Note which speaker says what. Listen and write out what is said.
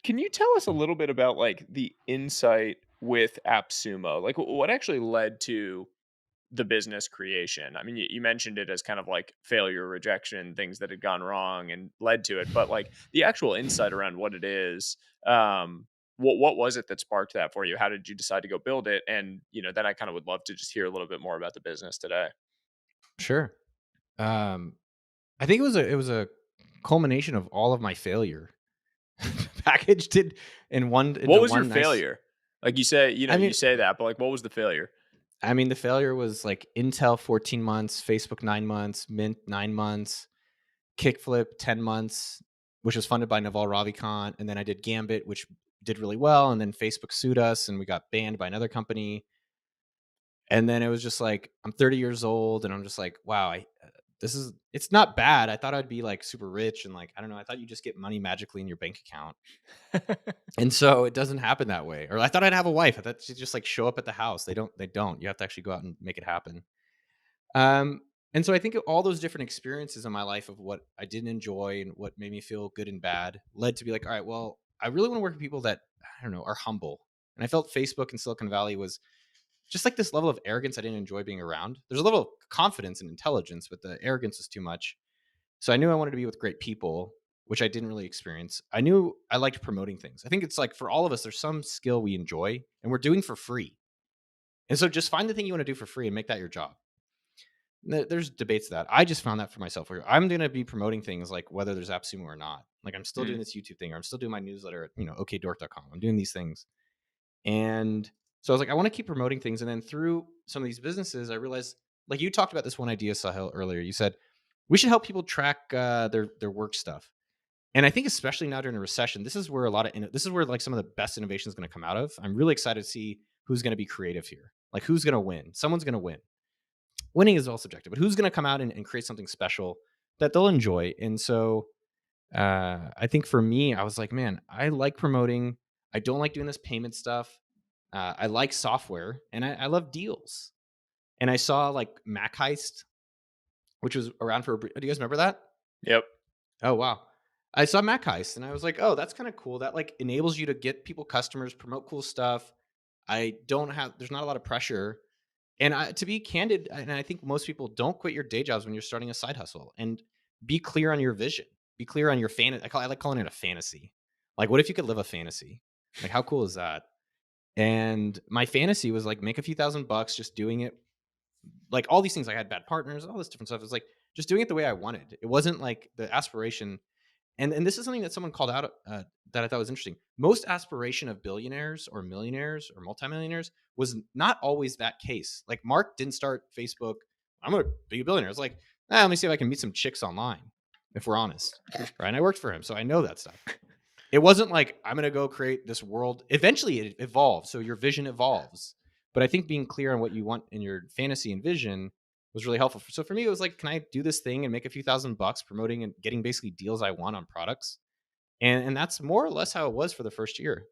Speaker 1: Can you tell us a little bit about like the insight with AppSumo? Like what actually led to the business creation? I mean, you mentioned it as kind of like failure, rejection, things that had gone wrong and led to it, but like the actual insight around what it is, what was it that sparked that for you? How did you decide to go build it? And then I kind of would love to just hear a little bit more about the business today.
Speaker 2: Sure. Um, I think it was a culmination of all of my failure packaged it in one
Speaker 1: What
Speaker 2: into
Speaker 1: was your
Speaker 2: one nice.
Speaker 1: failure? Like you say,
Speaker 2: I
Speaker 1: you
Speaker 2: mean,
Speaker 1: say that, but like, what was the failure?
Speaker 2: the failure was like Intel 14 months, Facebook 9 months, Mint 9 months, Kickflip 10 months, which was funded by Naval Ravikant, and then I did Gambit, which did really well, and then Facebook sued us, and we got banned by another company. And then it was just like, I'm 30 years old, and I'm just like, wow, it's not bad. I thought I'd be like super rich and like, I don't know. I thought you just get money magically in your bank account. And so it doesn't happen that way. Or I thought I'd have a wife. I thought she'd just like show up at the house. They don't. You have to actually go out and make it happen. Um, and so I think all those different experiences in my life of what I didn't enjoy and what made me feel good and bad led to be like, all right, well, I really want to work with people that, I don't know, are humble. And I felt Facebook and Silicon Valley was just like this level of arrogance I didn't enjoy being around. There's a level of confidence and intelligence, but the arrogance is too much. So I knew I wanted to be with great people, which I didn't really experience. I knew I liked promoting things. I think it's like for all of us, there's some skill we enjoy and we're doing for free. And so just find the thing you want to do for free and make that your job. There's debates to that. I just found that for myself where I'm going to be promoting things like whether there's AppSumo or not. Like I'm still doing
Speaker 1: Mm.
Speaker 2: this YouTube thing or I'm still doing my newsletter at, okdork.com. I'm doing these things. And so I was like, I want to keep promoting things. And then through some of these businesses, I realized, like you talked about this one idea, Sahil, earlier. You said we should help people track their work stuff. And I think especially now during a recession, this is where this is where like some of the best innovation is going to come out of. I'm really excited to see who's going to be creative here. Like who's going to win? Someone's going to win. Winning is all subjective, but who's going to come out and create something special that they'll enjoy? And so I think for me, I was like, man, I like promoting. I don't like doing this payment stuff. I like software and I love deals. And I saw like Mac Heist, which was around for. Do you guys remember that?
Speaker 1: Yep.
Speaker 2: Oh wow, I saw Mac Heist and I was like, oh, that's kind of cool. That like enables you to get people customers, promote cool stuff. I don't have. There's not a lot of pressure. And to be candid, and I think most people don't quit your day jobs when you're starting a side hustle. And be clear on your vision. Be clear on your fan. I like calling it a fantasy. Like, what if you could live a fantasy? Like, how cool is that? And my fantasy was like make a few $1,000 just doing it. Like all these things, I had bad partners, all this different stuff. It was like just doing it the way I wanted. It wasn't like the aspiration. And this is something that someone called out that I thought was interesting. Most aspiration of billionaires or millionaires or multimillionaires was not always that case. Like Mark didn't start Facebook. I'm gonna be a billionaire. It's like, let me see if I can meet some chicks online. If we're honest, right? And I worked for him, so I know that stuff. It wasn't like I'm going to go create this world. Eventually, it evolves. So your vision evolves. But I think being clear on what you want in your fantasy and vision was really helpful. So for me, it was like, can I do this thing and make a few $1,000 promoting and getting basically deals I want on products? And that's more or less how it was for the first year.